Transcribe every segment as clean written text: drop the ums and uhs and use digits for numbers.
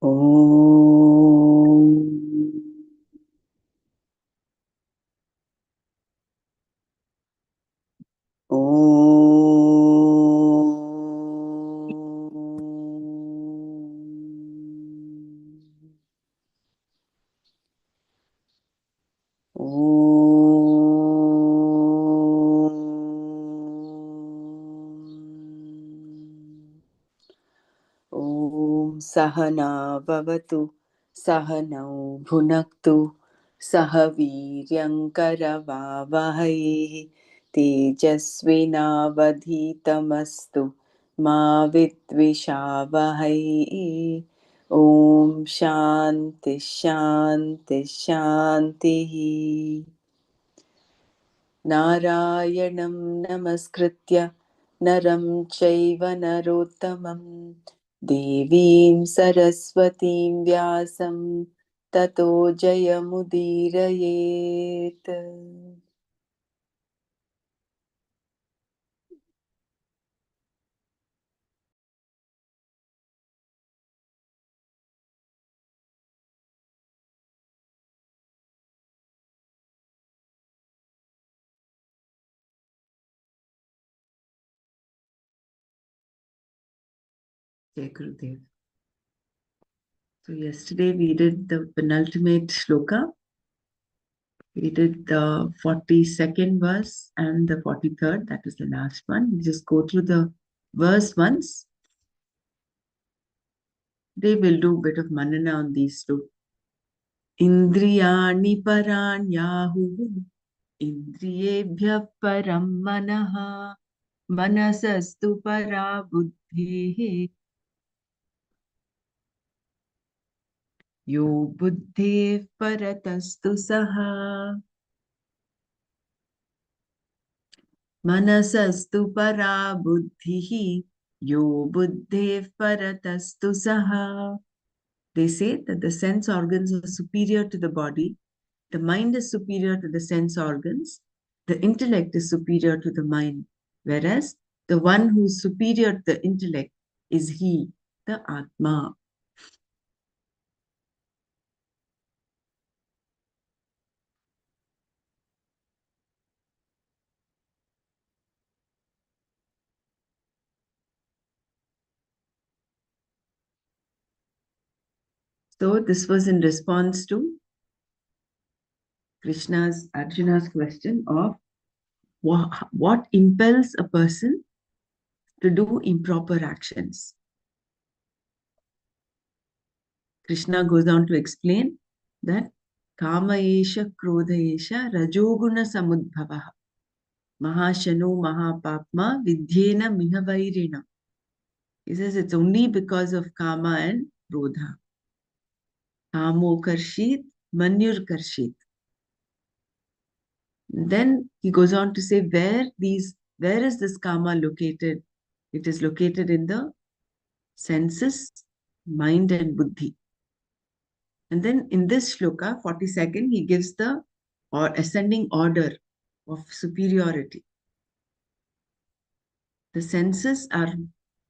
Om. Om Sahana Vavatu Sahanau Bhunaktu Sahaviryam Karavavahai Tejasvinavadhitamastu Ma Vidvishavahai. Om Shanti Shanti Shanti. Narayanam Namaskritya Naram Chaiva Narottamam Devim Saraswatim Vyasam Tato Jayamudirayet. Jai Gurudev. So yesterday we did the penultimate shloka. We did the 42nd verse and the 43rd. That is the last one. We just go through the verse once. They will do a bit of manana on these two. Indriyani paranyahu Indriyebhyah param manaha Manasastu para buddhihi Yo buddhi paratastu saha Manasastu para buddhihi Yo buddhi paratastu saha. They say that the sense organs are superior to the body, the mind is superior to the sense organs, the intellect is superior to the mind, whereas the one who is superior to the intellect is he, the Atma. So this was in response to Arjuna's question of what impels a person to do improper actions. Krishna goes on to explain that Kama esha krodha esha rajoguna samudbhavaha mahashano mahapapma vidyena mihavairina. He says it's only because of Kama and Krodha. Kamo karshit, manyur karshit. Then he goes on to say where is this Kama located? It is located in the senses, mind and buddhi. And then in this shloka, 42nd, he gives the ascending order of superiority. The senses are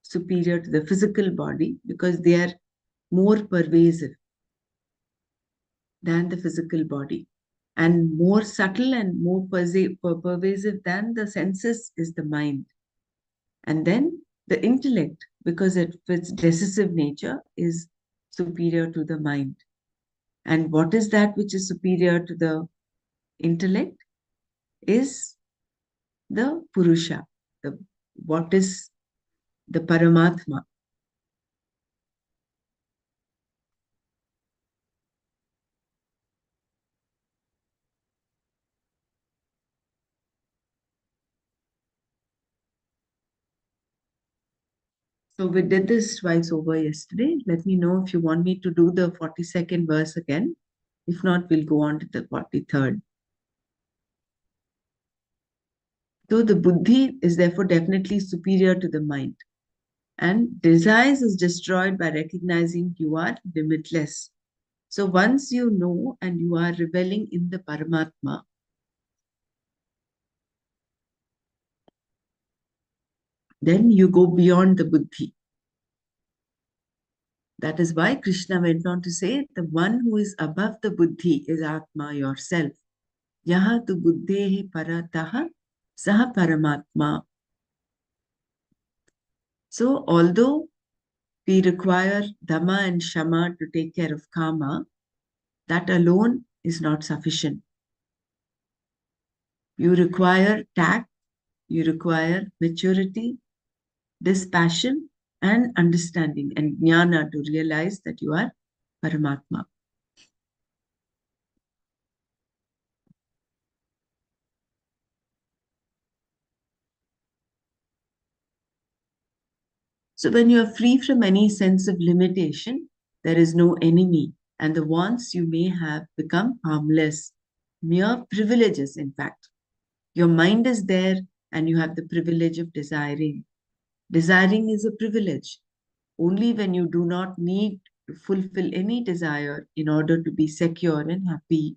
superior to the physical body because they are more pervasive than the physical body. And more subtle and more pervasive than the senses is the mind. And then the intellect, because of its decisive nature, is superior to the mind. And what is that which is superior to the intellect? Is the Purusha, what is the Paramatma. So we did this twice over yesterday. Let me know if you want me to do the 42nd verse again. If not, we'll go on to the 43rd. So the buddhi is therefore definitely superior to the mind. And desires is destroyed by recognizing you are limitless. So once you know and you are reveling in the Paramatma, then you go beyond the buddhi. That is why Krishna went on to say, the one who is above the buddhi is Atma, yourself. Yaha tu buddhehi parataha saha paramatma. So, although we require Dhamma and Shama to take care of Kama, that alone is not sufficient. You require tact, you require maturity, dispassion, and understanding and jnana to realize that you are Paramatma. So, when you are free from any sense of limitation, there is no enemy, and the wants you may have become harmless, mere privileges, in fact. Your mind is there, and you have the privilege of desiring. Desiring is a privilege. Only when you do not need to fulfill any desire in order to be secure and happy.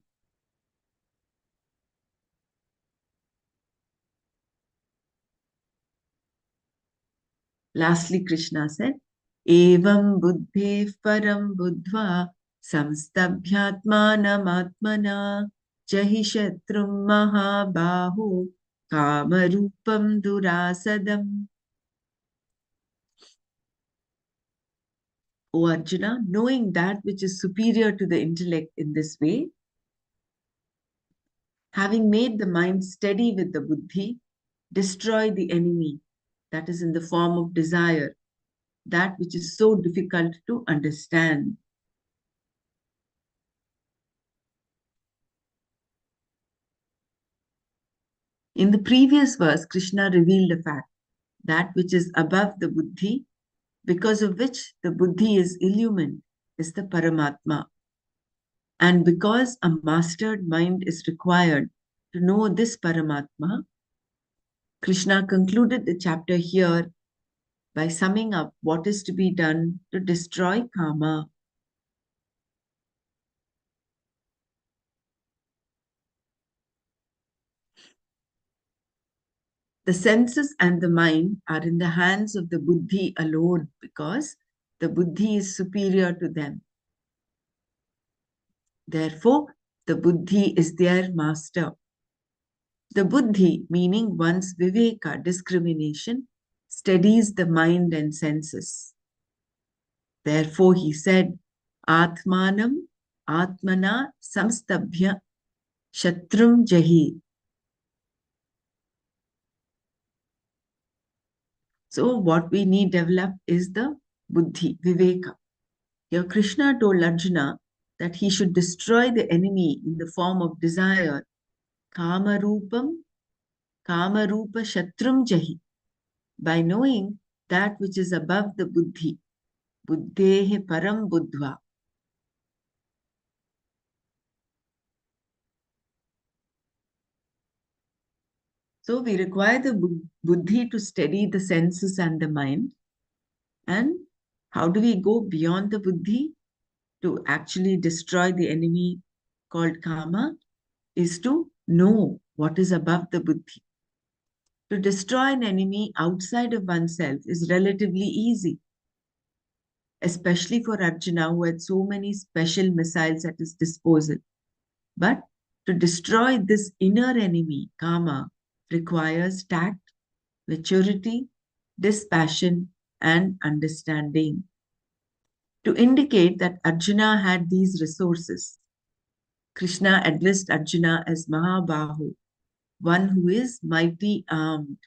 Lastly, Krishna said, Evam buddhe param buddhva samstabhyatmanam jahi shatrum mahabahu kamarupam durasadam. O Arjuna, knowing that which is superior to the intellect in this way, having made the mind steady with the buddhi, destroy the enemy that is in the form of desire, that which is so difficult to understand. In the previous verse, Krishna revealed a fact, that which is above the buddhi, because of which the buddhi is illumined, is the Paramatma. And because a mastered mind is required to know this Paramatma, Krishna concluded the chapter here by summing up what is to be done to destroy karma. The senses and the mind are in the hands of the buddhi alone because the buddhi is superior to them. Therefore, the buddhi is their master. The buddhi, meaning one's viveka, discrimination, steadies the mind and senses. Therefore, he said, Atmanam Atmana Samstabhya Shatrum Jahi. So, what we need develop is the buddhi, viveka. Here, Krishna told Arjuna that he should destroy the enemy in the form of desire, Kamarupam, Kamarupa Shatrum Jahi, by knowing that which is above the buddhi, buddhehe param buddhva. So we require the buddhi to steady the senses and the mind. And how do we go beyond the buddhi to actually destroy the enemy called kama? Is to know what is above the buddhi. To destroy an enemy outside of oneself is relatively easy, especially for Arjuna, who had so many special missiles at his disposal. But to destroy this inner enemy, kama, requires tact, maturity, dispassion, and understanding. To indicate that Arjuna had these resources, Krishna addressed Arjuna as Mahabahu, one who is mighty armed.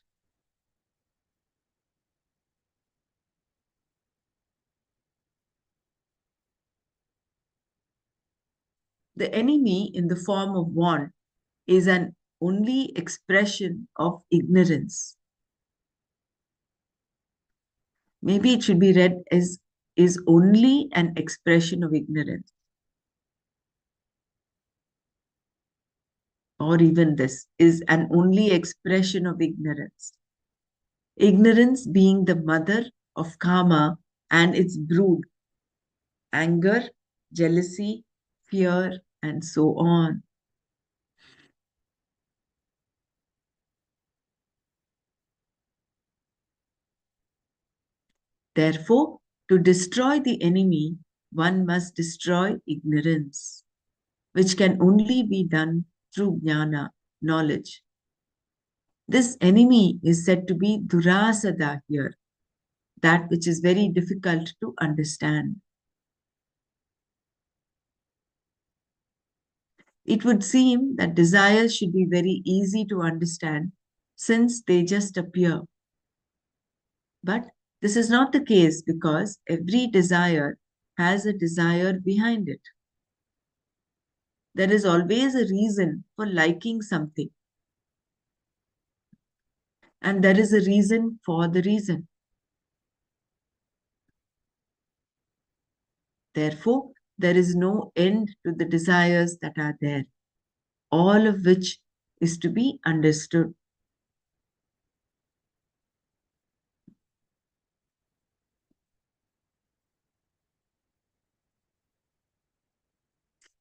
The enemy in the form of want is an only expression of ignorance. Maybe it should be read as is only an expression of ignorance. Or even this is an only expression of ignorance. Ignorance being the mother of karma and its brood, anger, jealousy, fear, and so on. Therefore, To destroy the enemy, one must destroy ignorance, which can only be done through jnana, knowledge. This enemy is said to be durasada here, that which is very difficult to understand. It would seem that desires should be very easy to understand since they just appear. But this is not the case because every desire has a desire behind it. There is always a reason for liking something, and there is a reason for the reason. Therefore, there is no end to the desires that are there, all of which is to be understood.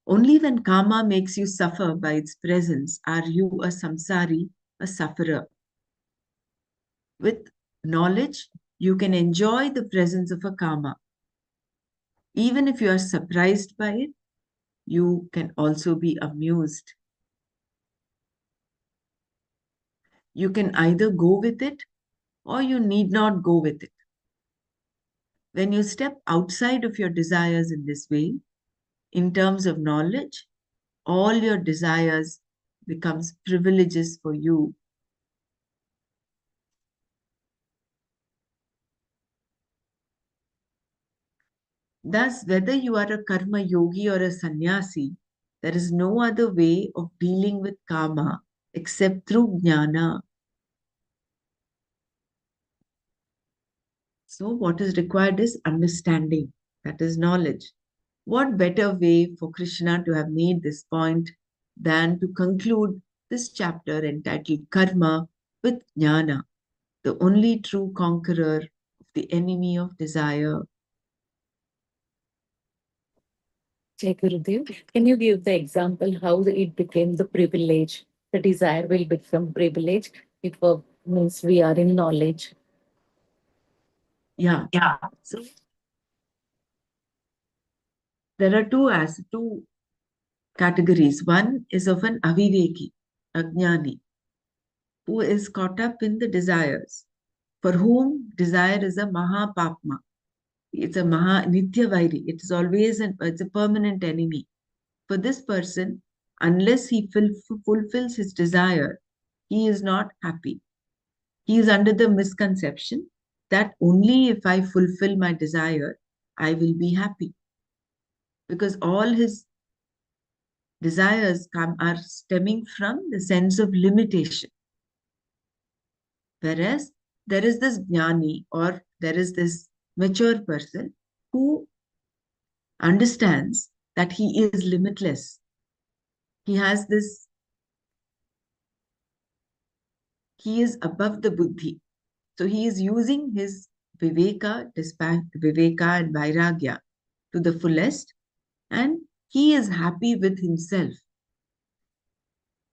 Only when karma makes you suffer by its presence are you a samsari, a sufferer. With knowledge, you can enjoy the presence of a karma. Even if you are surprised by it, you can also be amused. You can either go with it or you need not go with it. When you step outside of your desires in this way, in terms of knowledge, all your desires becomes privileges for you. Thus, whether you are a karma yogi or a sannyasi, there is no other way of dealing with karma except through jnana. So, what is required is understanding, that is knowledge. What better way for Krishna to have made this point than to conclude this chapter entitled Karma with Jnana, the only true conqueror of the enemy of desire. Jai Gurudev, can you give the example how it became the privilege? The desire will become privilege. It means we are in knowledge. Yeah. Yeah. So there are two categories. One is of an aviveki, ajnani, who is caught up in the desires, for whom desire is a mahapapma. It's a maha nitya vairi. It's a permanent enemy. For this person, unless he fulfills his desire, he is not happy. He is under the misconception that only if I fulfill my desire, I will be happy. Because all his desires are stemming from the sense of limitation. Whereas there is this jnani, or there is this mature person who understands that he is limitless. He has this, he is above the buddhi. So he is using his viveka and vairagya to the fullest, and he is happy with himself.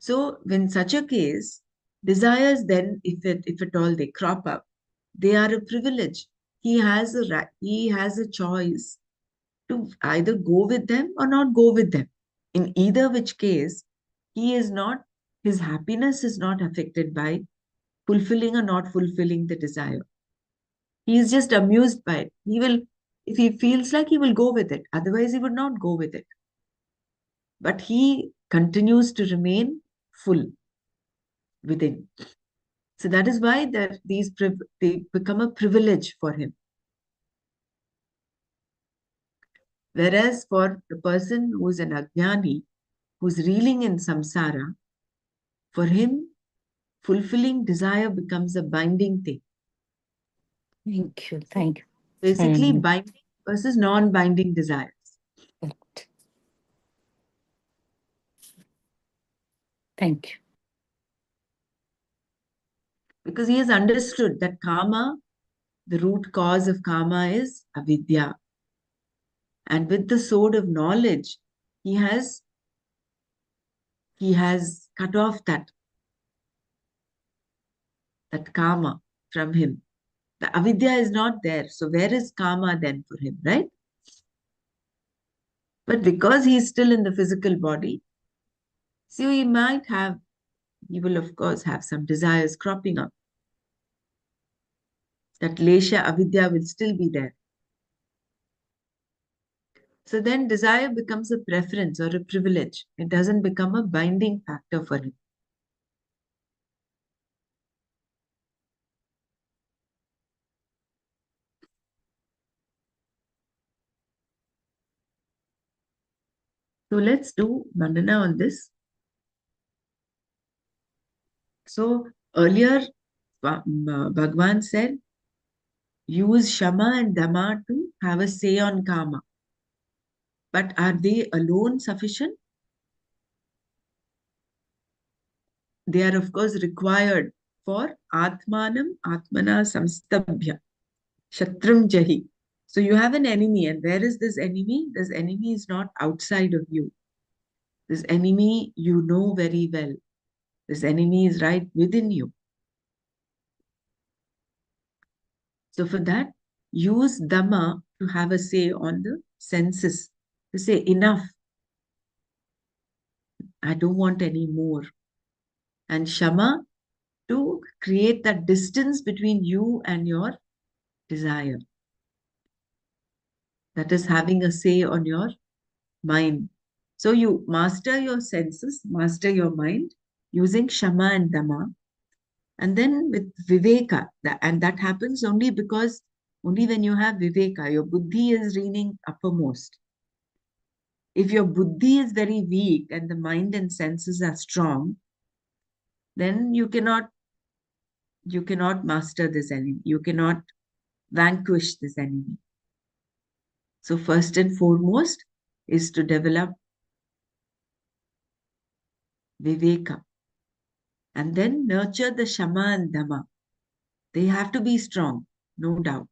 So when such a case, desires then, if at all they crop up, they are a privilege. He has a choice to either go with them or not go with them. In either which case, he is not, his happiness is not affected by fulfilling or not fulfilling the desire. He is just amused by it. He will, if he feels like, he will go with it. Otherwise, he would not go with it. But he continues to remain full within. So that is why they become a privilege for him. Whereas for the person who is an ajnani, who's reeling in samsara, for him, fulfilling desire becomes a binding thing. Thank you. So Thank you. basically, Hmm. binding versus non-binding desires. Correct. Thank you. Because he has understood that karma, the root cause of karma is avidya. And with the sword of knowledge, he has cut off that karma from him. The avidya is not there. So where is kama then for him, right? But because he is still in the physical body, so he will of course have some desires cropping up. That lesha avidya will still be there. So then desire becomes a preference or a privilege. It doesn't become a binding factor for him. So let's do Manana on this. So earlier, Bhagwan said, use Shama and Dama to have a say on karma. But are they alone sufficient? They are, of course, required for Atmanam, Atmana Samstabhya, Shatrum Jahi. So you have an enemy, and where is this enemy? This enemy is not outside of you. This enemy you know very well. This enemy is right within you. So for that, use Dhamma to have a say on the senses. To say, enough, I don't want any more. And Shama to create that distance between you and your desire. That is having a say on your mind. So you master your senses, master your mind using Shama and Dhamma. And then with Viveka, and that happens only because only when you have Viveka, your Buddhi is reigning uppermost. If your Buddhi is very weak and the mind and senses are strong, then you cannot master this enemy. You cannot vanquish this enemy. So first and foremost is to develop Viveka and then nurture the Shama and Dhamma. They have to be strong, no doubt.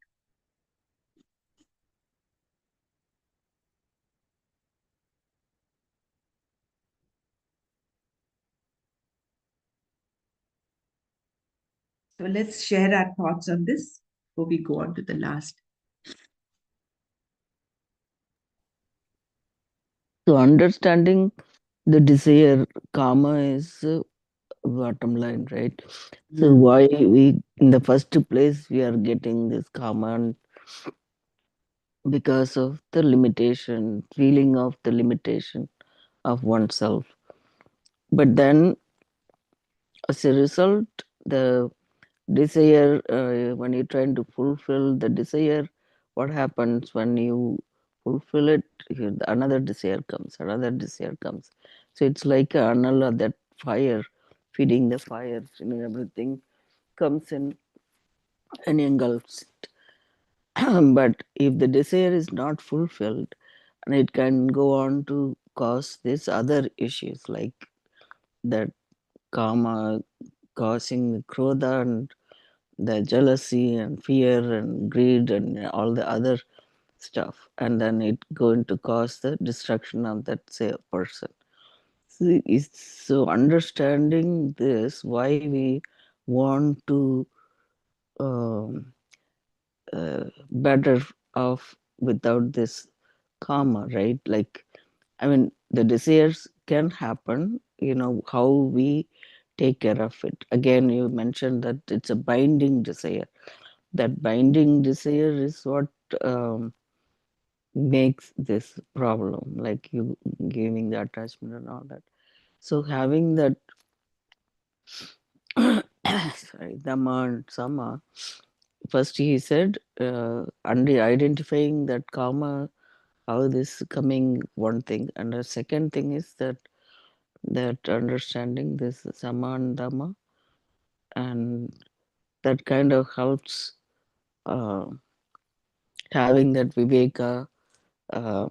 So let's share our thoughts on this before we go on to the last. So understanding the desire, karma is bottom line, right? So Mm. why we in the first place we are getting this karma and because of the limitation, feeling of the limitation of oneself. But then as a result, the desire when you're trying to fulfill the desire, what happens when you fulfill it? Another desire comes, another desire comes. So it's like another that fire, fire, feeding everything comes in and engulfs it. But if the desire is not fulfilled, and it can go on to cause these other issues like that karma causing krodha and the jealousy and fear and greed and all the other stuff, and then it going to cause the destruction of that say person. So understanding this, why we want to um, better off without this karma, right? Like, I mean, the desires can happen, how we take care of it. Again, you mentioned that it's a binding desire. That binding desire is what um, makes this problem, like you giving the attachment and all that. So having that, sorry, Dhamma and Sama, first he said, under identifying that karma, how this coming one thing, and the second thing is that understanding this Sama and Dhamma, and that kind of helps uh, having that viveka, uh,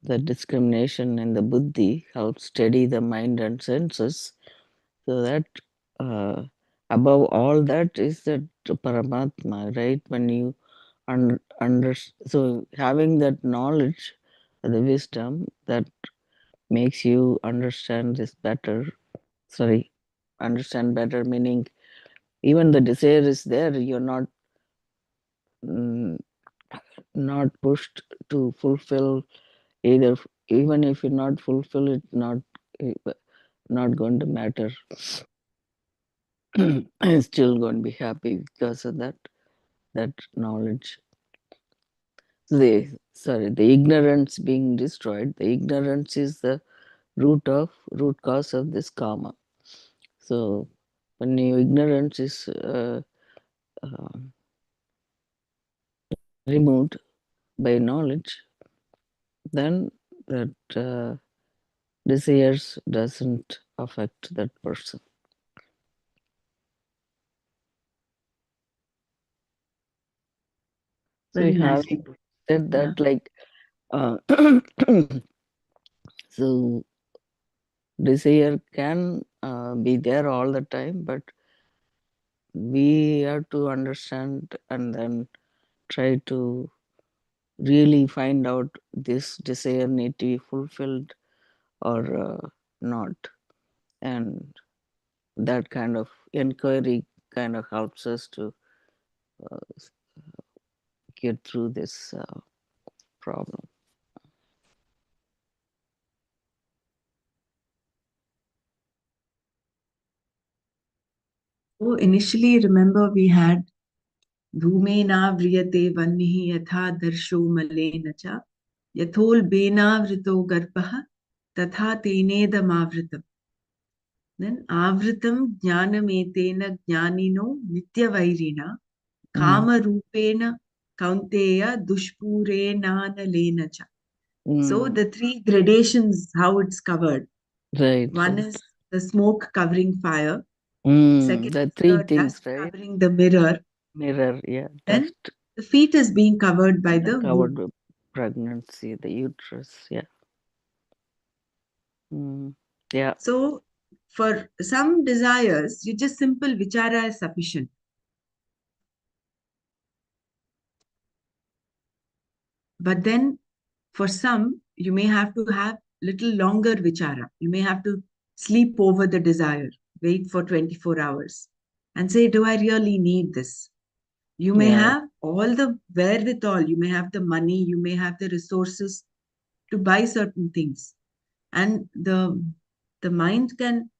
the discrimination in the buddhi helps steady the mind and senses, so that uh, above all that is that Paramatma, right? When you so having that knowledge, the wisdom that makes you understand this better. Sorry, understand better meaning even the desire is there. You're not mm, not pushed to fulfill either. Even if you not fulfill it, eh, not going to matter. I'm still going to be happy because of that knowledge. The ignorance being destroyed. The ignorance is the root cause of this karma. So when your ignorance is uh, removed by knowledge, then that desires doesn't affect that person. So you Very have nicely put. said Yeah. that, like, uh, so desire can be there all the time, but we have to understand and then try to really find out this desire need to be fulfilled or not, and that kind of inquiry kind of helps us to uh, get through this problem. So initially, remember we had Dhumena vriyate vannihi yatha darsho malena cha yathol benavrito garpaha tatha tenedamavritam. Then avritam jnanametena jnanino nityavairina Mm. kama rupena kaunteya dushpurenanalena cha. So Mm. the three gradations, how it's covered. Right, One right. is the smoke covering fire. Mm. Second The is three the things, dust right? covering the mirror. Mirror, yeah, Then dust, the feet is being covered by the covered womb. with pregnancy, the uterus, yeah. Mm. Yeah. So for some desires, you just simple vichara is sufficient. But then for some, you may have to have little longer vichara. You may have to sleep over the desire, wait for 24 hours and say, do I really need this? You may Yeah. have all the wherewithal, you may have the money, you may have the resources to buy certain things. And the mind can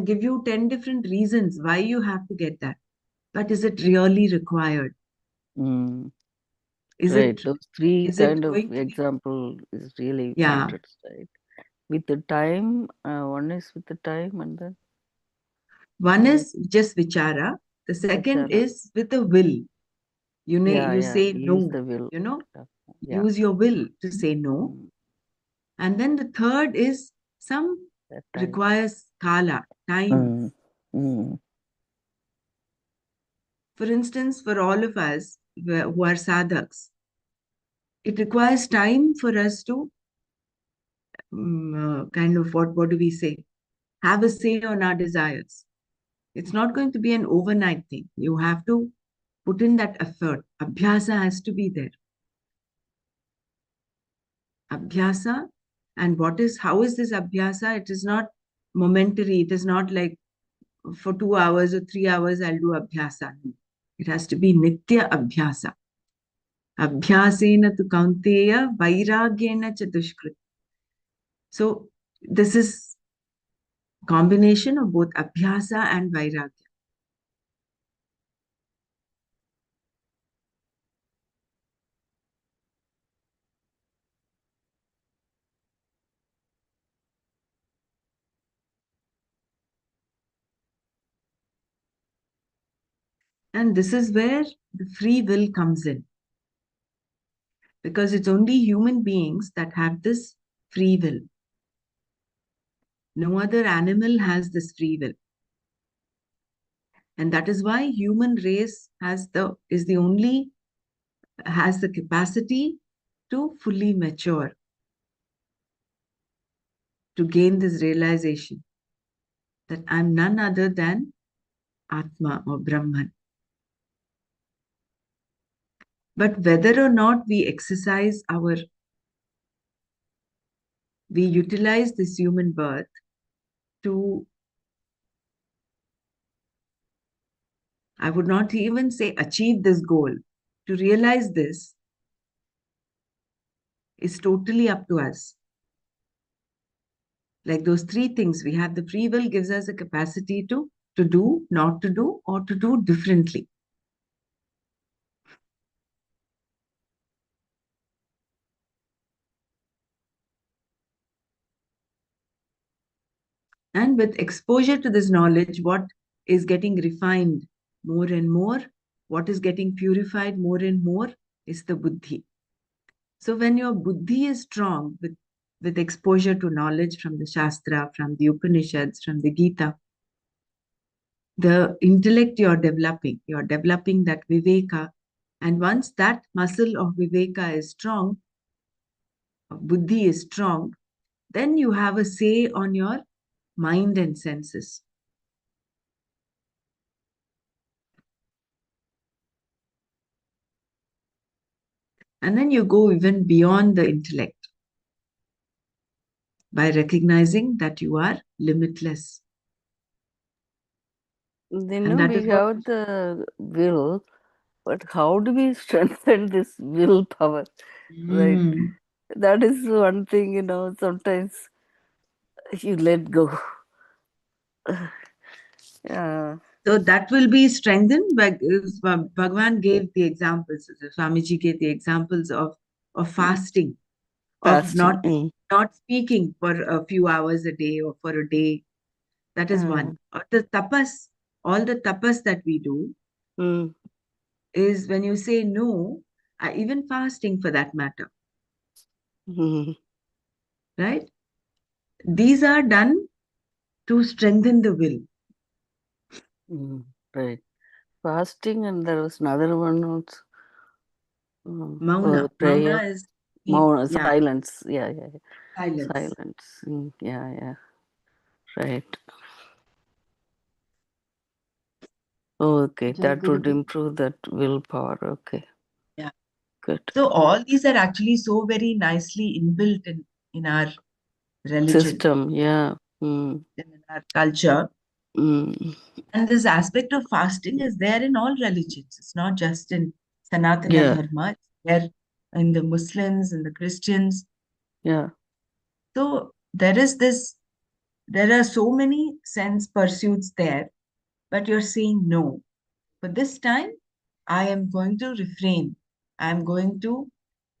give you 10 different reasons why you have to get that. But is it really required? Mm. Is Right. it Those three is it kind of going to be example is really yeah. matters, right? With the time, one is with the time, and then One uh, is just vichara. The second vichara. is with the will. Yeah, You yeah. say Use no, the will. Yeah. Yeah. use your will to say no. Mm. And then the third is some That time. requires kala, time. Mm. Mm. For instance, for all of us who are sadhaks, it requires time for us to kind of what do we say? Have a say on our desires. It's not going to be an overnight thing. You have to put in that effort. Abhyasa has to be there. Abhyasa. And how is this abhyasa? It is not momentary. It is not like for 2 hours or 3 hours I'll do abhyasa. It has to be nitya abhyasa. Abhyasena tu kaunteya vairagyena cha dushkrit. So this is combination of both abhyasa and vairagya. And this is where the free will comes in. Because it's only human beings that have this free will. No other animal has this free will. And that is why human race is the only has the capacity to fully mature, to gain this realization that I'm none other than Atma or Brahman. But whether or not we utilize this human birth to, I would not even say achieve this goal, to realize this is totally up to us. Like those three things, we have the free will gives us a capacity to do, not to do, or to do differently. And with exposure to this knowledge, what is getting refined more and more, what is getting purified more and more is the buddhi. So when your buddhi is strong with exposure to knowledge from the Shastra, from the Upanishads, from the Gita, the intellect you're developing that viveka. And once that muscle of viveka is strong, buddhi is strong, then you have a say on your mind and senses. And then you go even beyond the intellect by recognizing that you are limitless. Then And that we is what have the will, but how do we strengthen this willpower? Right. Mm. That is one thing, sometimes you let go. Yeah. So that will be strengthened by Bhagwan gave the examples, Swamiji gave the examples of Mm. fasting, of Fasting. not speaking for a few hours a day or for a day. That is one. Or the tapas, all the tapas that we do Mm. is when you say no, even fasting for that matter, Mm. right? These are done to strengthen the will. Mm. Right. Fasting, and there was another one also. Mauna. Prayer. Mauna is deep, Mauna, yeah, silence. Yeah, yeah, yeah. silence. Silence. Yeah, yeah. Right. Okay, Jai that would Gurudev. improve that willpower. Okay, Yeah. good. So all these are actually so very nicely inbuilt in our religion, System, yeah. Mm. in our culture. Mm. And this aspect of fasting is there in all religions. It's not just in Sanatana Yeah, Dharma, it's there in the Muslims and the Christians. yeah. So there are so many sense pursuits there, but you're saying no. But this time, I am going to refrain. I'm going to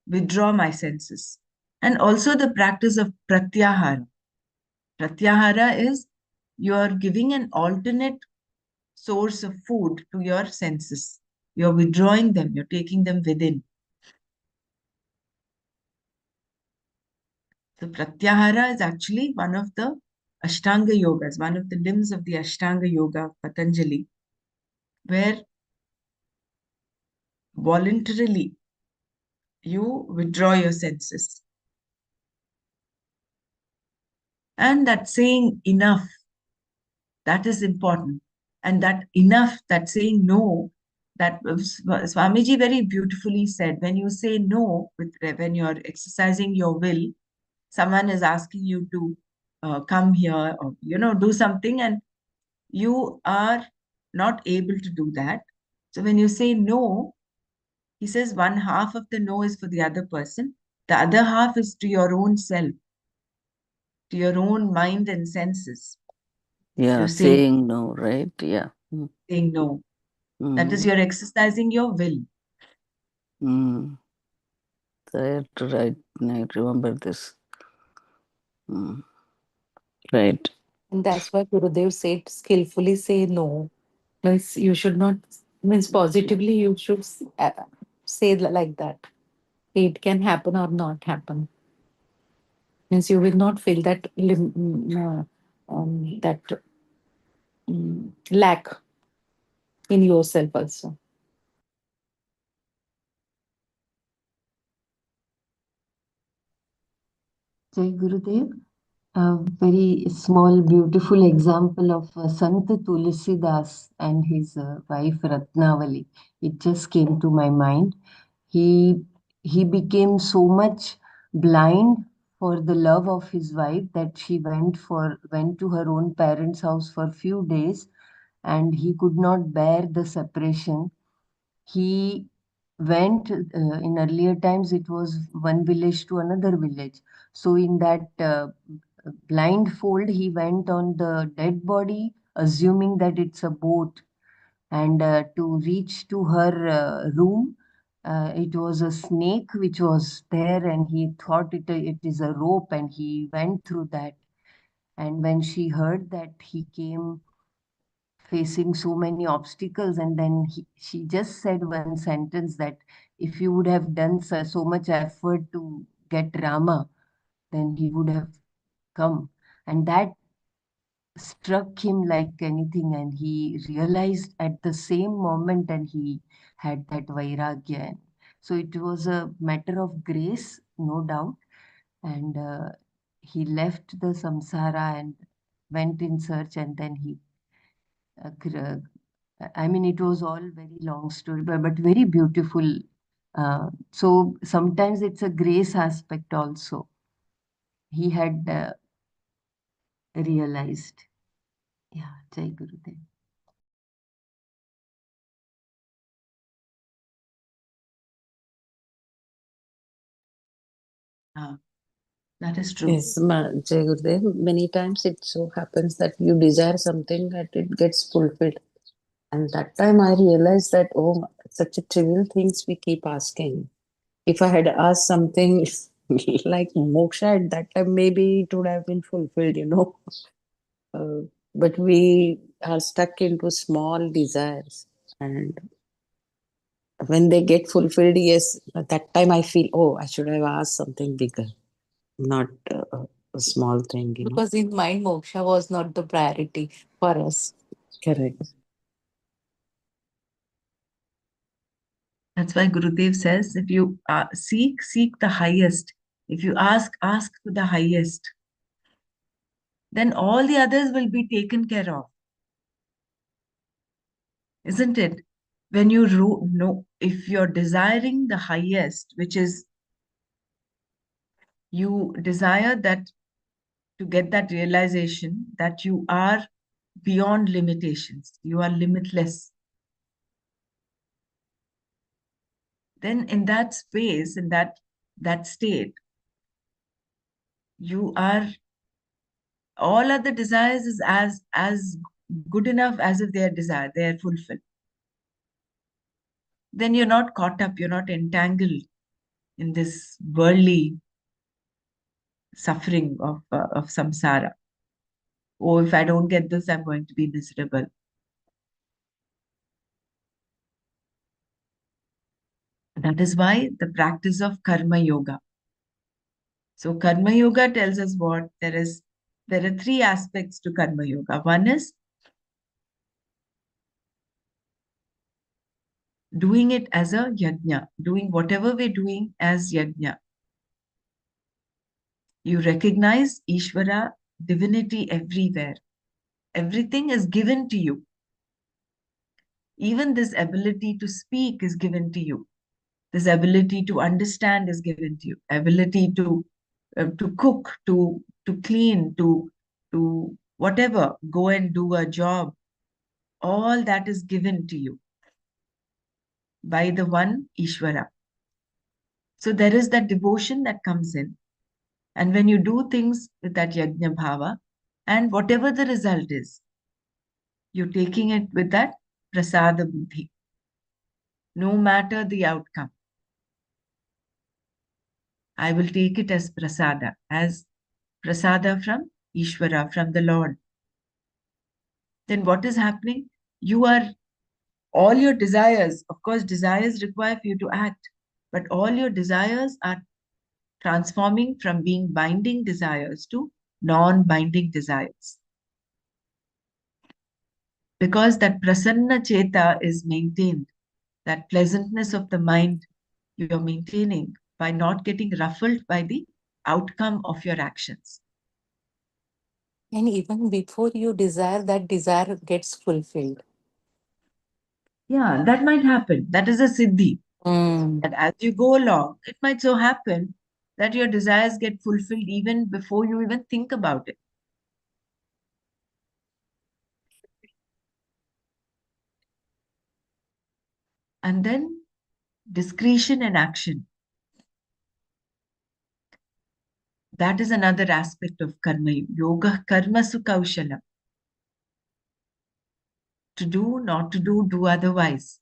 withdraw my senses. And also the practice of pratyahara. Pratyahara is you're giving an alternate source of food to your senses. You're withdrawing them, you're taking them within. So pratyahara is actually one of the Ashtanga yogas, one of the limbs of the Ashtanga yoga of Patanjali, where voluntarily you withdraw your senses. And that saying enough, that is important. And that enough, that saying no, that Swamiji very beautifully said, when you say no, when you're exercising your will, someone is asking you to come here or, do something, and you are not able to do that. So when you say no, he says one half of the no is for the other person, the other half is to your own self, to your own mind and senses. Yeah, You're saying saying no, right? Yeah. Mm. saying no. That is, Mm. you're exercising your will. Mm. So I have to write, I remember this. Mm. Right. And that's why Gurudev said skillfully say no. Means you should not, means positively you should say like that. It can happen or not happen. Means you will not feel that that lack in yourself also. Jai Gurudev. A very small, beautiful example of Sant Tulsidas and his wife Ratnavali. It just came to my mind. He he became so much blind for the love of his wife that she went to her own parents' house for few days, and he could not bear the separation. He went in earlier times, it was one village to another village. So in that blindfold, he went on the dead body, assuming that it's a boat. And to reach to her room, it was a snake which was there, and he thought it is a rope, and he went through that. And when she heard that, he came facing so many obstacles, and then she just said one sentence, that if you would have done so much effort to get Rama, then he would have come. And that struck him like anything, and he realized at the same moment, and he had that vairagya. So it was a matter of grace, no doubt. And he left the samsara and went in search, and then he I mean, it was all very long story, but very beautiful. So sometimes it's a grace aspect also. He had realized. Yeah, Jai Gurudev. That is true. Yes, Jai Gurudev, many times it so happens that you desire something that it gets fulfilled. And that time I realized that, oh, such a trivial things we keep asking. If I had asked something like moksha at that time, maybe it would have been fulfilled. Uh, but we are stuck into small desires. And when they get fulfilled, yes, at that time I feel, oh, I should have asked something bigger, not a small thing. Because in mind, moksha was not the priority for us. Correct. That's why Gurudev says, if you seek, seek the highest. If you ask, ask for the highest. Then all the others will be taken care of. Isn't it? When you know, if you're desiring the highest, which is you desire that to get that realization that you are beyond limitations, you are limitless. Then in that space, in that state, you are, all other desires is as good enough as if they are desired, they are fulfilled. Then you're not caught up, you're not entangled in this worldly suffering of samsara. Oh, if I don't get this, I'm going to be miserable. That is why the practice of karma yoga. So karma yoga tells us what? There are three aspects to karma yoga. One is doing it as a yajna, doing whatever we're doing as yajna. You recognize Ishvara, divinity everywhere. Everything is given to you. Even this ability to speak is given to you. This ability to understand is given to you. Ability to cook, to clean, to whatever, go and do a job. All that is given to you by the one Ishvara. So there is that devotion that comes in. And when you do things with that yajna bhava, and whatever the result is, you're taking it with that prasada buddhi, no matter the outcome. I will take it as prasada from Ishvara, from the Lord. Then what is happening? You are, all your desires, of course, desires require for you to act, but all your desires are transforming from being binding desires to non-binding desires. Because that prasanna cheta is maintained, that pleasantness of the mind you're maintaining by not getting ruffled by the outcome of your actions. And even before you desire, that desire gets fulfilled. Yeah, that might happen. That is a siddhi. That as you go along, it might so happen that your desires get fulfilled even before you even think about it. And then discretion and action. That is another aspect of karma. Yoga karma kaushala. To do, not to do, do otherwise.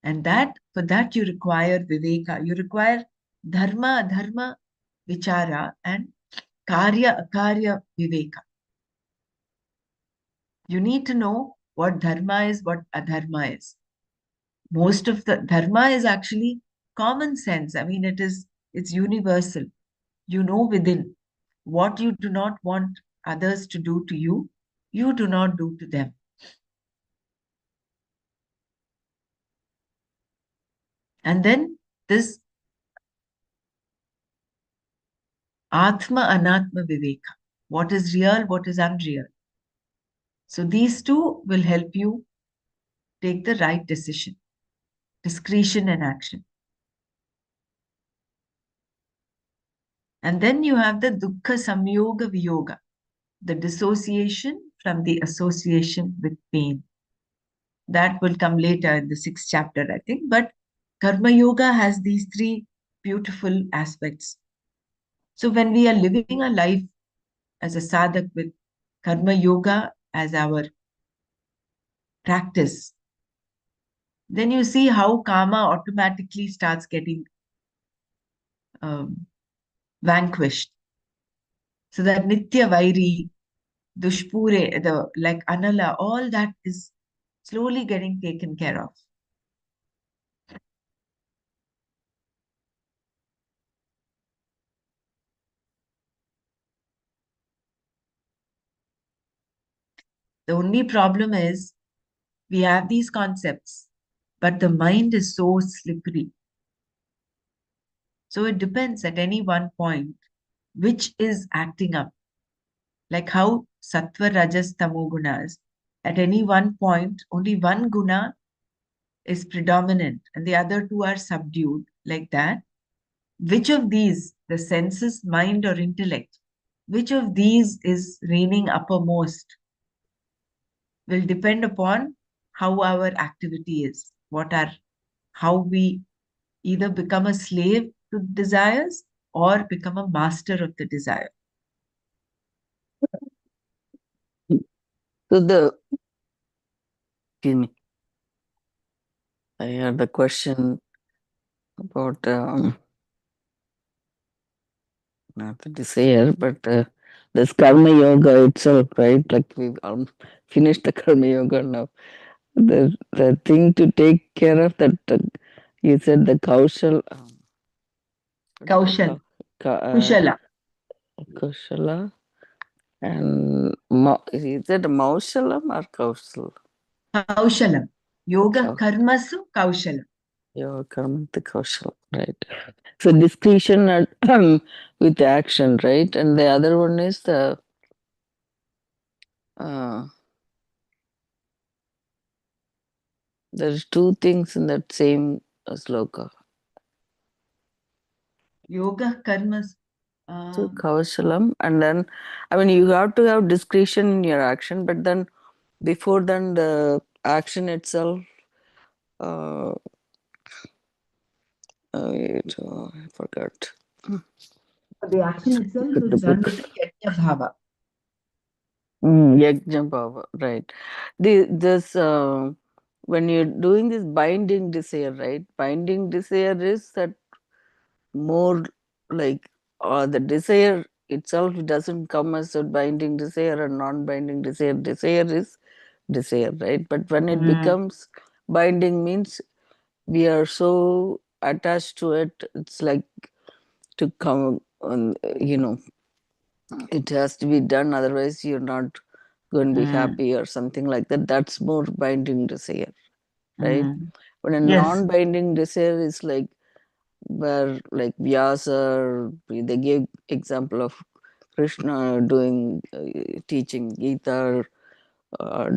And that for that you require viveka. You require dharma, adharma, vichara, and karya, akarya, viveka. You need to know what dharma is, what adharma is. Most of the dharma is actually common sense. I mean, it's universal. You know within what you do not want others to do to you, you do not do to them. And then this Atma Anatma Viveka. What is real, what is unreal. So these two will help you take the right decision, discretion and action. And then you have the Dukkha Samyoga Viyoga, the dissociation from the association with pain. That will come later in the 6th chapter, I think. But Karma Yoga has these three beautiful aspects. So when we are living a life as a sadhak with Karma Yoga as our practice, then you see how karma automatically starts getting vanquished. So that Nitya Vairi, Dushpure, the like Anala, all that is slowly getting taken care of. The only problem is we have these concepts, but the mind is so slippery. So it depends at any one point which is acting up. Like how sattva, rajas, tamo gunas, at any one point, only one guna is predominant and the other two are subdued, like that. Which of these, the senses, mind, or intellect, which of these is reigning uppermost will depend upon how our activity is, how we either become a slave to desires or become a master of the desire. So excuse me, I had the question about not the desire, but this karma yoga itself, right? Like we've finished the karma yoga now. The thing to take care of that you said the kaushal, what is it Kaushal, called? kushala, Kaushala and is it Maushalam or Kaushal? kaushalam. Yoga Kau- karmasu kaushalam. Yoga karma the Kaushal, right? So discretion and with action, right? And the other one is the uh, there's two things in that same sloka. Yoga karmas. So Kaushalam, and then I mean you have to have discretion in your action, but then before then the action itself I forgot. The action itself Look at the is done book. with the yajna bhava. Yajna Bhava, right. This when you're doing this binding desire, right? Binding desire is that more like the desire itself doesn't come as a binding desire or non-binding desire. Desire is desire, right? But when it becomes binding means we are so attached to it, it's like to come on, it has to be done, otherwise you're not going to be happy or something like that. That's more binding desire, right? But a Yes. non-binding desire is like where like Vyasa, they gave example of Krishna doing teaching Gita,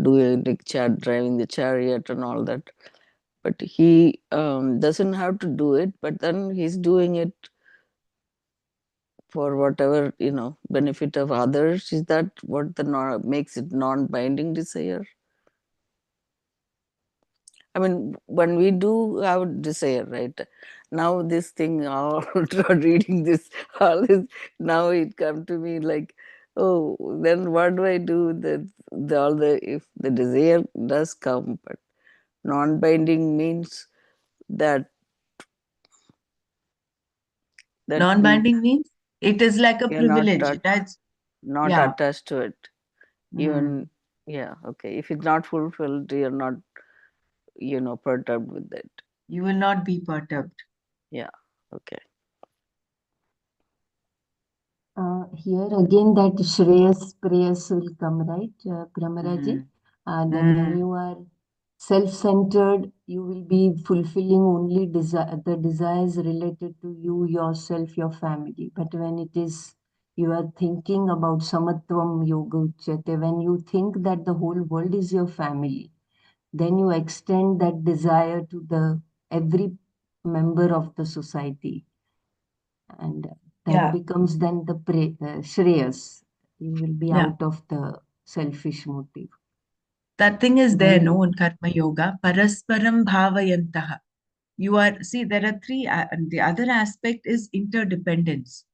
doing like driving the chariot and all that. But he doesn't have to do it, but then he's doing it for whatever benefit of others. Is that what makes it non-binding desire? I mean, when we do have desire, right? Now this thing, all reading this, all this, now it come to me like, oh, then what do I do? All the if the desire does come, but non-binding means that we Non-binding means it is like a are not privilege. It has, not yeah. attached to it. Mm. Even yeah, okay. If it's not fulfilled, you're not perturbed with it. You will not be perturbed. Yeah, okay. Here again that Shreyas Prayas will come, right, Pramaraji? Mm. Then when Mm. you are self-centered, you will be fulfilling only the desires related to you, yourself, your family. But when it is you are thinking about Samatvam Yoga Uchyate, when you think that the whole world is your family, then you extend that desire to the every member of the society, and that Yeah, becomes then the Shreyas. You will be yeah. out of the selfish motive. That thing is there, Then, no, in Karma Yoga. Parasparam bhavayantaha. You are, see, there are three, and the other aspect is interdependence.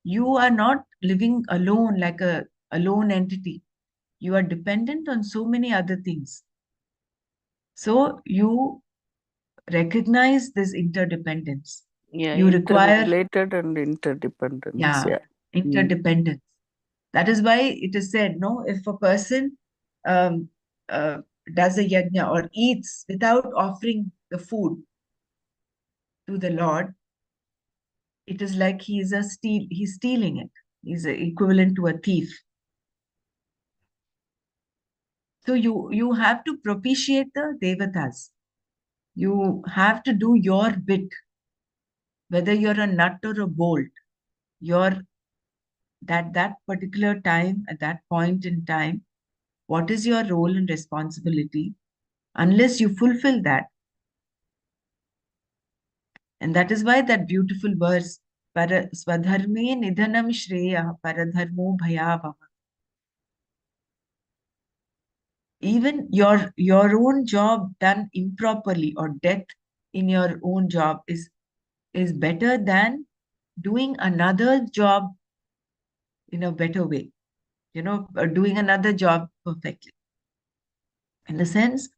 You are not living alone like a alone entity. You are dependent on so many other things. So you recognize this interdependence. Yeah, You require, interrelated and interdependence. yeah, Yeah. Mm. interdependence. That is why it is said, no, if a person um, uh, does a yajna or eats without offering the food to the Lord, it is like he's stealing it. He's equivalent to a thief. So you have to propitiate the devatas. You have to do your bit, whether you're a nut or a bolt. Your that particular time, at that point in time, what is your role and responsibility? Unless you fulfill that, and that is why that beautiful verse, Swadharme nidhanam shreya paradharmo bhayavaha. Even your own job done improperly or death in your own job is better than doing another job in a better way, or doing another job perfectly. In the sense,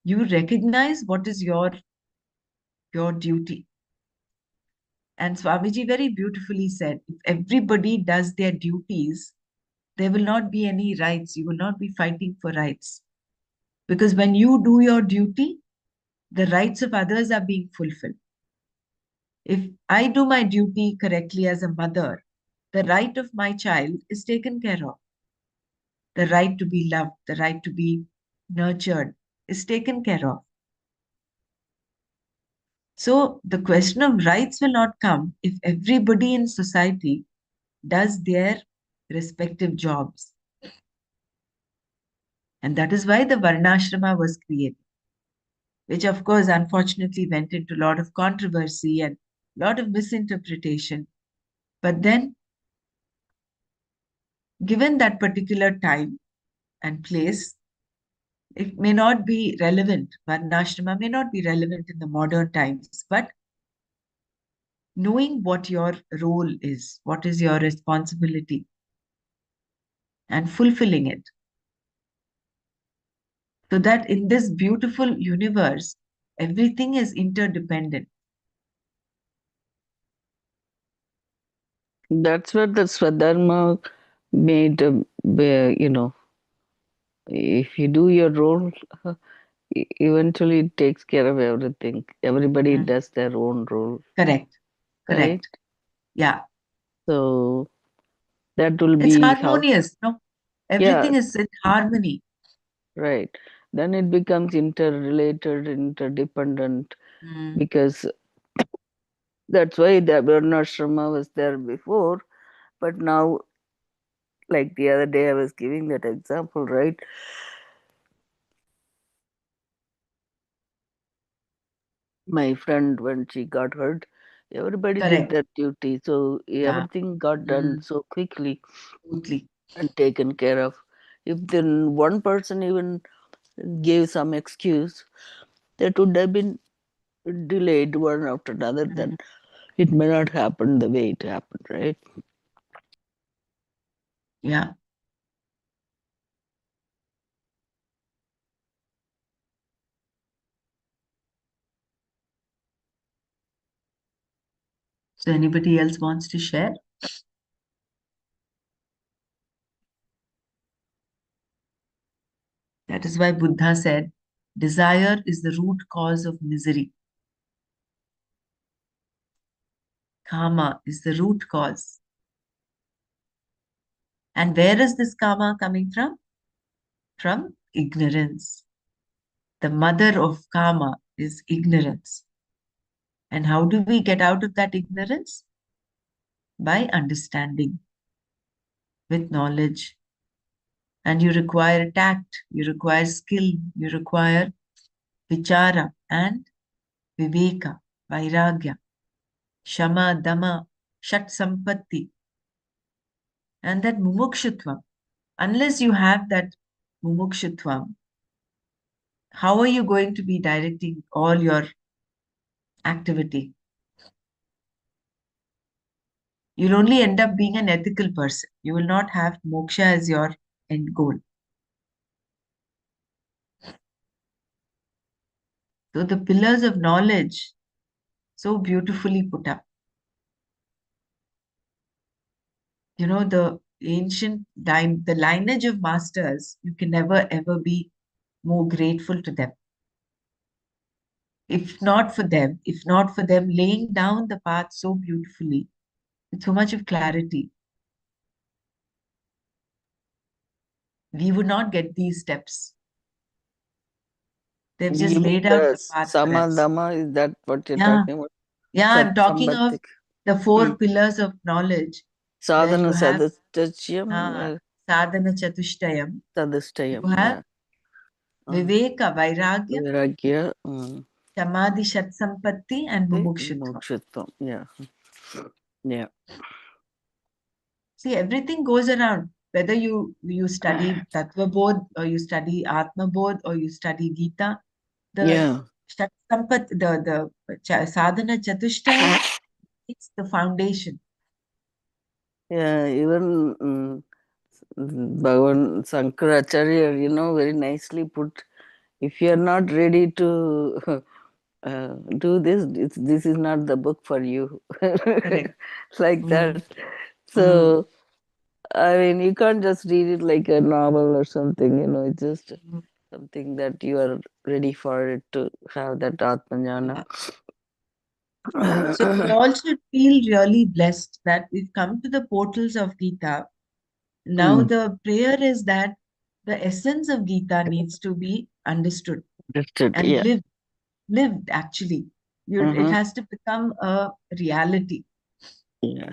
you recognize what is your duty. And Swamiji very beautifully said, if everybody does their duties, there will not be any rights. You will not be fighting for rights. Because when you do your duty, the rights of others are being fulfilled. If I do my duty correctly as a mother, the right of my child is taken care of. The right to be loved, the right to be nurtured is taken care of. So the question of rights will not come if everybody in society does their respective jobs. And that is why the Varnashrama was created, which of course unfortunately went into a lot of controversy and a lot of misinterpretation. But then, given that particular time and place, it may not be relevant. Varnashrama may not be relevant in the modern times, but knowing what your role is, what is your responsibility, and fulfilling it. So that in this beautiful universe, everything is interdependent. That's where the Swadharma made, if you do your role, eventually it takes care of everything. Everybody Mm. does their own role, Correct, right? correct. Yeah, So that will it's be how, harmonious. No, yeah, everything is in harmony. right. Then it becomes interrelated, interdependent, Mm. because that's why the Varnashrama was there before, but now, like the other day, I was giving that example, right? My friend, when she got hurt, everybody did Correct. their duty, so Yeah. everything got done Mm. so quickly Totally. and taken care of. If then one person even gave some excuse, that would have been delayed one after another, then it may not happen the way it happened, right? Yeah. So anybody else wants to share? That is why Buddha said, desire is the root cause of misery. Karma is the root cause. And where is this karma coming from? From ignorance. The mother of karma is ignorance. And how do we get out of that ignorance? By understanding, with knowledge. And you require tact, you require skill, you require vichara and viveka, vairagya, shama, dama, shat sampatti, and that mumukshutvam. Unless you have that mumukshutvam, how are you going to be directing all your activity? You'll only end up being an ethical person. You will not have moksha as your end goal. So the pillars of knowledge, so beautifully put up. You know, the ancient the lineage of masters, you can never ever be more grateful to them. If not for them laying down the path so beautifully, with so much of clarity, we would not get these steps. They've just You mean laid out the the path for us. samadhama, is that what you're Yeah. talking about? Yeah, Sat I'm talking of sambhatik. the four pillars of knowledge, where Sadhana you have sadastajyam, sadhana chatushtayam. sadashtayam, You have yeah. viveka, vairagya, Vairagya, samadhi, shat sampatti, and mumukshutva. mokshitvam, yeah. Yeah. See, everything goes around. Whether you study Tattva Bodh, or you study Atma Bodh, or you study Gita, the Yeah. Shat Sampat, the sadhana chatushtayam, it's the foundation. Yeah, even Bhagavan Sankaracharya, very nicely put, if you are not ready to do this, this is not the book for you. Correct. Like that. Mm. So, I mean, you can't just read it like a novel or something, it's just Mm. something that you are ready for it to have that Atmajnana. So we all should feel really blessed that we've come to the portals of Gita. Now the prayer is that the essence of Gita needs to be understood Understood, and yeah. lived actually. It has to become a reality. Yeah.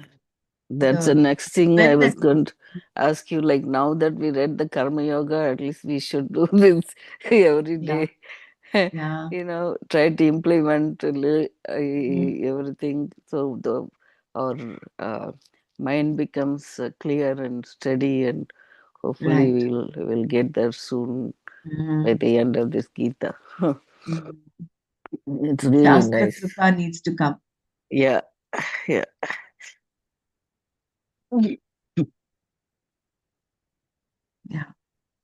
That's the The next thing I when was the going to ask you. Like, now that we read the Karma Yoga, at least we should do this every yeah, day. yeah, Try to implement mm, everything, so our mind becomes clear and steady, and hopefully right. we'll get there soon by Mm, the end of this Gita. mm. It's really Shastra nice. Kripa needs to come. Yeah, yeah. Yeah.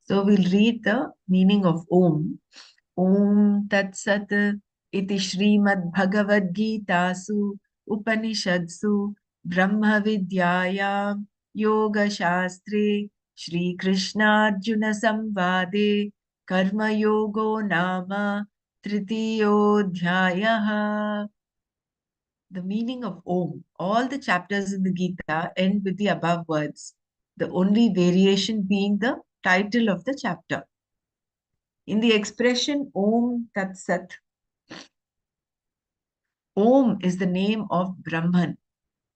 So we'll read the meaning of Om. Om Tat Sat iti Srimad Bhagavad Gita Su Upanishadsu Brahma Vidyayam Yoga Shastre Shri Krishna Arjuna Samvade Karma Yogo Nama Tritiyodhyayaha. The meaning of Om. All the chapters in the Gita end with the above words, the only variation being the title of the chapter. In the expression Om Tat Sat, Om is the name of Brahman,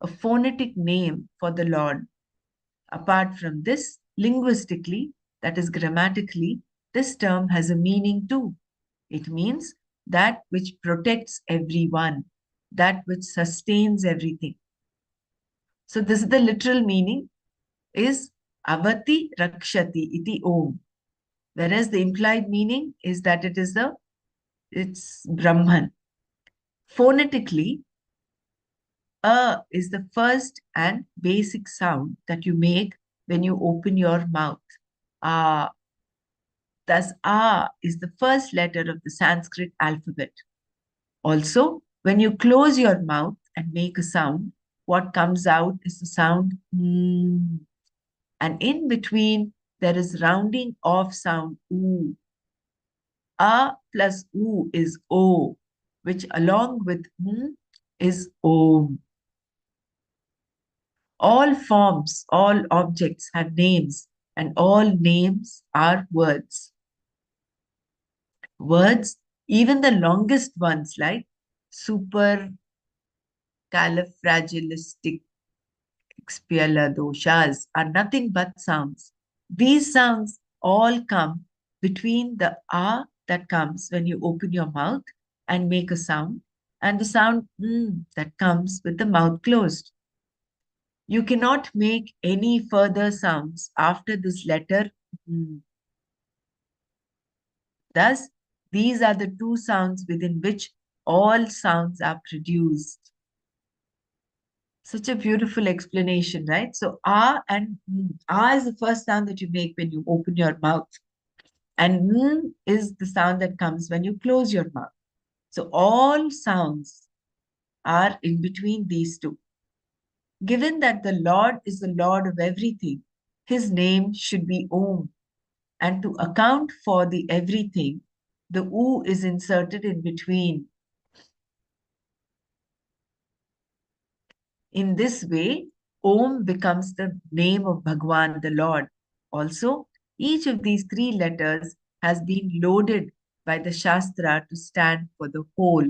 a phonetic name for the Lord. Apart from this, linguistically, that is grammatically, this term has a meaning too. It means that which protects everyone, that which sustains everything. So this is the literal meaning is Avati Rakshati iti Om. Whereas the implied meaning is that it is it's Brahman. Phonetically, is the first and basic sound that you make when you open your mouth. Ah, thus, is the first letter of the Sanskrit alphabet. Also, when you close your mouth and make a sound, what comes out is the sound mm. And in between, there is rounding off sound oo. A plus oo is O, which along with is Om. All forms, all objects have names, and all names are words. Words, even the longest ones like supercalifragilistic expialadoshas are nothing but sounds. These sounds all come between the that comes when you open your mouth and make a sound, and the sound that comes with the mouth closed. You cannot make any further sounds after this letter. Thus, these are the two sounds within which all sounds are produced. Such a beautiful explanation, right? So, and is the first sound that you make when you open your mouth, and is the sound that comes when you close your mouth. So, all sounds are in between these two. Given that the Lord is the Lord of everything, his name should be Om. And to account for the everything, the oo is inserted in between. In this way, Om becomes the name of Bhagwan, the Lord. Also, each of these three letters has been loaded by the Shastra to stand for the whole.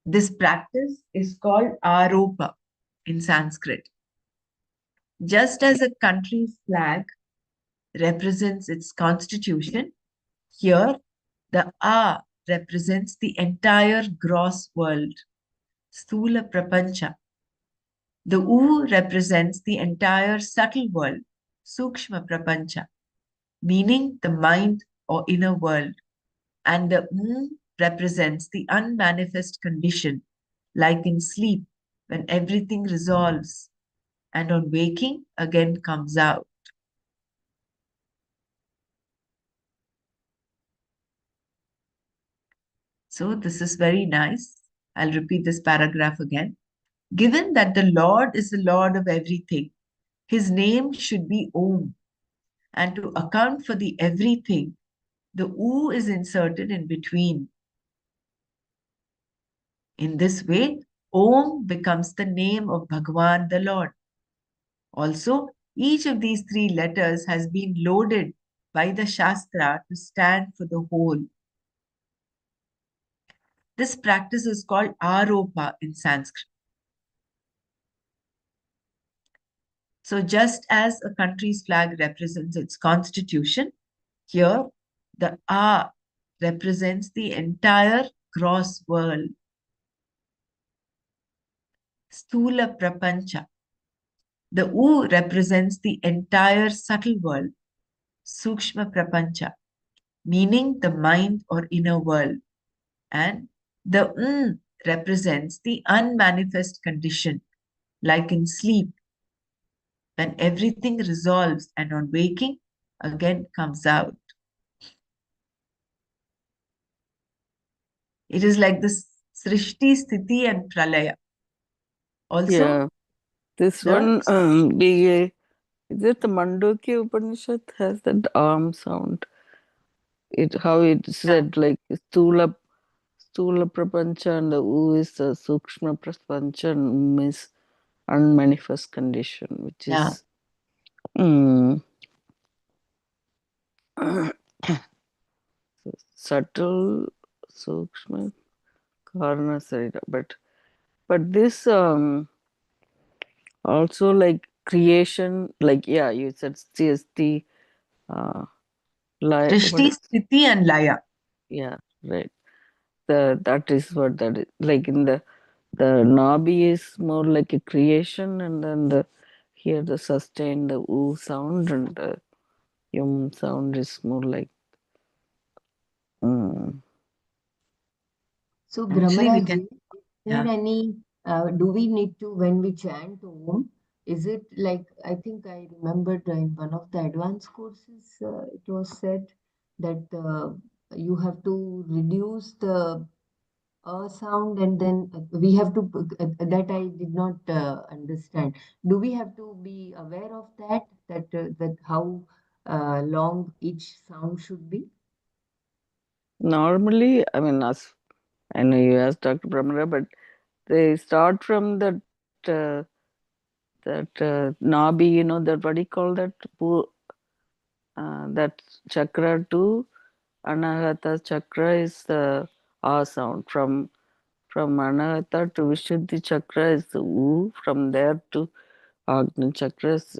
This practice is called Aropa in Sanskrit. Just as a country's flag represents its constitution, here the A represents the entire gross world, Sthula Prapancha. The U represents the entire subtle world, Sukshma Prapancha, meaning the mind or inner world. And the represents the unmanifest condition, like in sleep, when everything resolves, and on waking again comes out. So this is very nice. I'll repeat this paragraph again. Given that the Lord is the Lord of everything, his name should be Om. And to account for the everything, the U is inserted in between. In this way, Om becomes the name of Bhagwan, the Lord. Also, each of these three letters has been loaded by the Shastra to stand for the whole. This practice is called Aropa in Sanskrit. So just as a country's flag represents its constitution, here the A represents the entire gross world. Sthula Prapancha. The U represents the entire subtle world. Sukshma Prapancha, meaning the mind or inner world. And the represents the unmanifest condition, like in sleep, when everything resolves and on waking again comes out. It is like this Srishti, Sthiti, and Pralaya. Also, Yeah, this the one, is it the Mandukya Upanishad has that arm sound? It how it said like Stula Prapancha and the U is the Sukshma Prapancha and M is unmanifest condition, which is mm, subtle Sukshma Karna Sarita. But this also like creation, like yeah, you said CST what Srishti, is Sthiti, and Laya. yeah, right. That is what that is. Like in the Nabi is more like a creation, and then the here the sustained the U sound and the Yum sound is more like Mm. So, Actually, we can, Brahmaraji, is there yeah. any, do we need to, when we chant Om, is it like, I think I remembered in one of the advanced courses, it was said that you have to reduce the sound and then we have to, that I did not understand. Do we have to be aware of that, that how long each sound should be? Normally, I mean, as I know you asked Dr. Brahmara, but they start from that nabi, that what do you call that? That chakra to Anahata chakra is the A sound. From Anahata to Vishuddhi chakra is the U. From there to Agni chakra is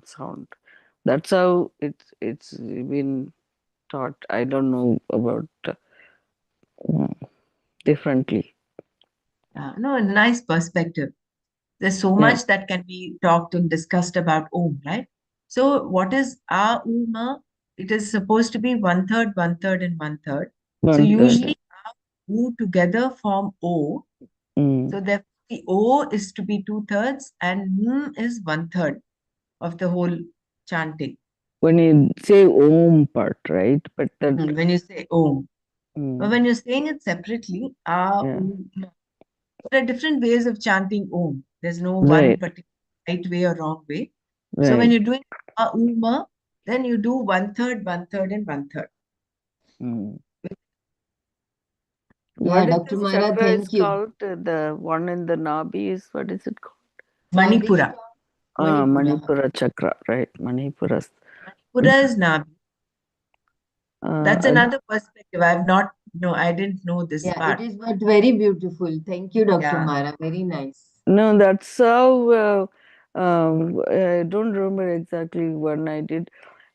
sound. That's how it's been taught. I don't know about mm, differently. No, a nice perspective. There's so Yeah, much that can be talked and discussed about Om, right? So, what is A Uma? It is supposed to be one third, and one third. So, one third. usually U together form O. Mm. So, the O is to be two thirds, and M is one third of the whole chanting. When you say Om part, right? But that When you say Om. But mm, when you're saying it separately, yeah, there are different ways of chanting Om. There's no one right, particular right way or wrong way. So when right. you're doing Uma, then you do one third, and one third. Mm. Yeah, What is Dr. this Mara, chakra is thank you. called? The one in the Nabi is what is it called? Manipura. Swadhisthana Manipura. Manipura chakra, right? Manipura. Manipura is Nabi. That's I another perspective. No, I didn't know this Yeah, it part. is but very beautiful. Thank you, Dr. Yeah. Mara. Very nice. No, that's how. I don't remember exactly when I did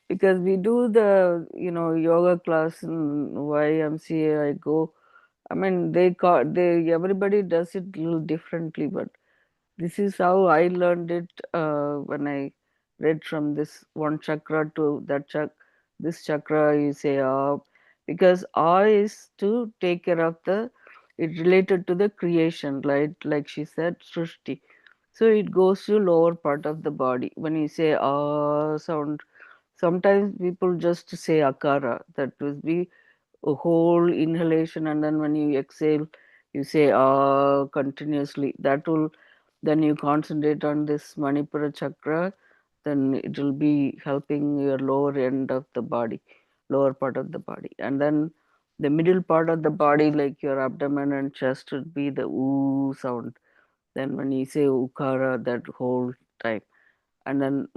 because we do the yoga class in YMCA. I go. I mean, they everybody does it little differently, but this is how I learned it when I read from this one chakra to that this chakra you say because is to take care of it related to the creation, like she said, Srushti. So it goes to lower part of the body. When you say sound, sometimes people just say akara. That will be a whole inhalation, and then when you exhale, you say continuously. That will then you concentrate on this Manipura chakra, then it will be helping your lower end of the body, lower part of the body. And then the middle part of the body, like your abdomen and chest, would be the oo sound. Then when you say ukara, that whole time. And then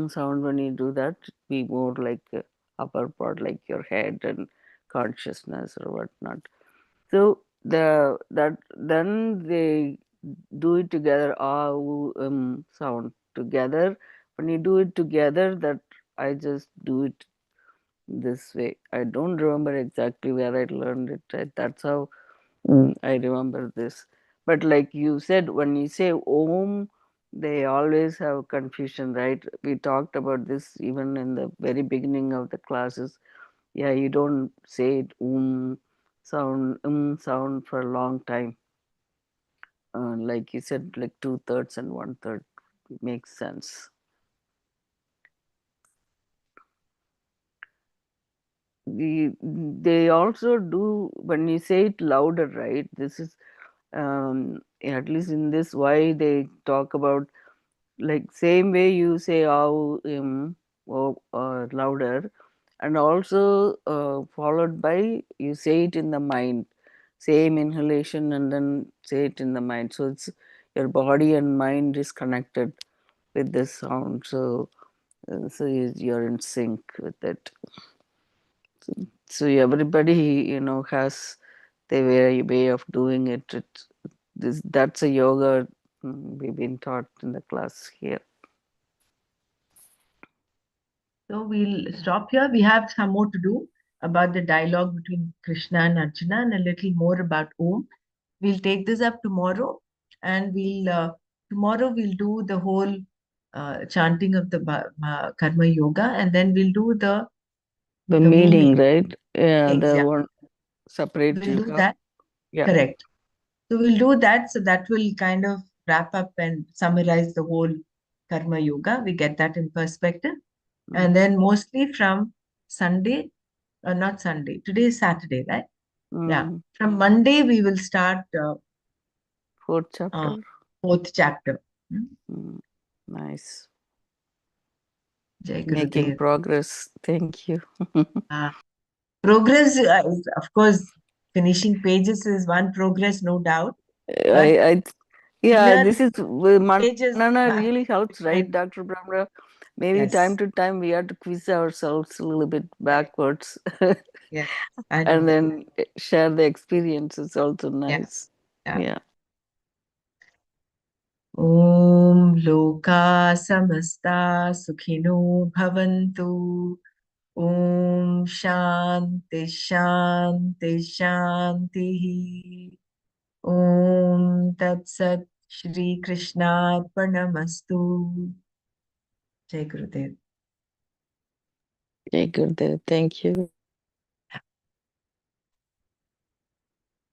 sound when you do that, be more like upper part, like your head and consciousness or whatnot. So that then they do it together, sound together. When you do it together, that I just do it this way. I don't remember exactly where I learned it. That's how I remember this. But like you said, when you say Om, they always have confusion, right? We talked about this even in the very beginning of the classes. Yeah, you don't say it sound for a long time. Like you said, like two thirds and one third makes sense. They also do when you say it louder, right? This is at least in this why they talk about like same way you say or louder, and also followed by you say it in the mind, same inhalation and then say it in the mind, so it's your body and mind is connected with this sound, so you're in sync with it. So everybody has their way of doing it. That's a yoga we've been taught in the class here. So we'll stop here. We have some more to do about the dialogue between Krishna and Arjuna and a little more about Om. We'll take this up tomorrow, and tomorrow we'll do the whole chanting of the karma yoga, and then we'll do the The the meaning. meaning, right? Yeah, Meanings, the yeah. one. Separate We'll do yoga. that. Yeah. Correct. So we'll do that. So that will kind of wrap up and summarize the whole karma yoga. We get that in perspective. And then mostly from Sunday, not Sunday, today is Saturday, right? Yeah. Mm. From Monday, we will start Fourth chapter. fourth chapter. Mm. Nice. Jai Making Gurudev. progress. Thank you. Progress, is, of course, finishing pages is one progress, no doubt. But I yeah, clear this is pages, Manana really helps, right, and Dr. Brahma? Maybe time yes, to time we have to quiz ourselves a little bit correct. backwards Yes, I and know. then share the experience. It's also Yeah, nice. yeah. Yeah. Om Loka Samasta Sukhino Bhavantu. Om Shanti Shanti Shanti. Om Tat Sat Shri Krishna Arpanamastu. Jai Gurudev. Okay, good. Thank you.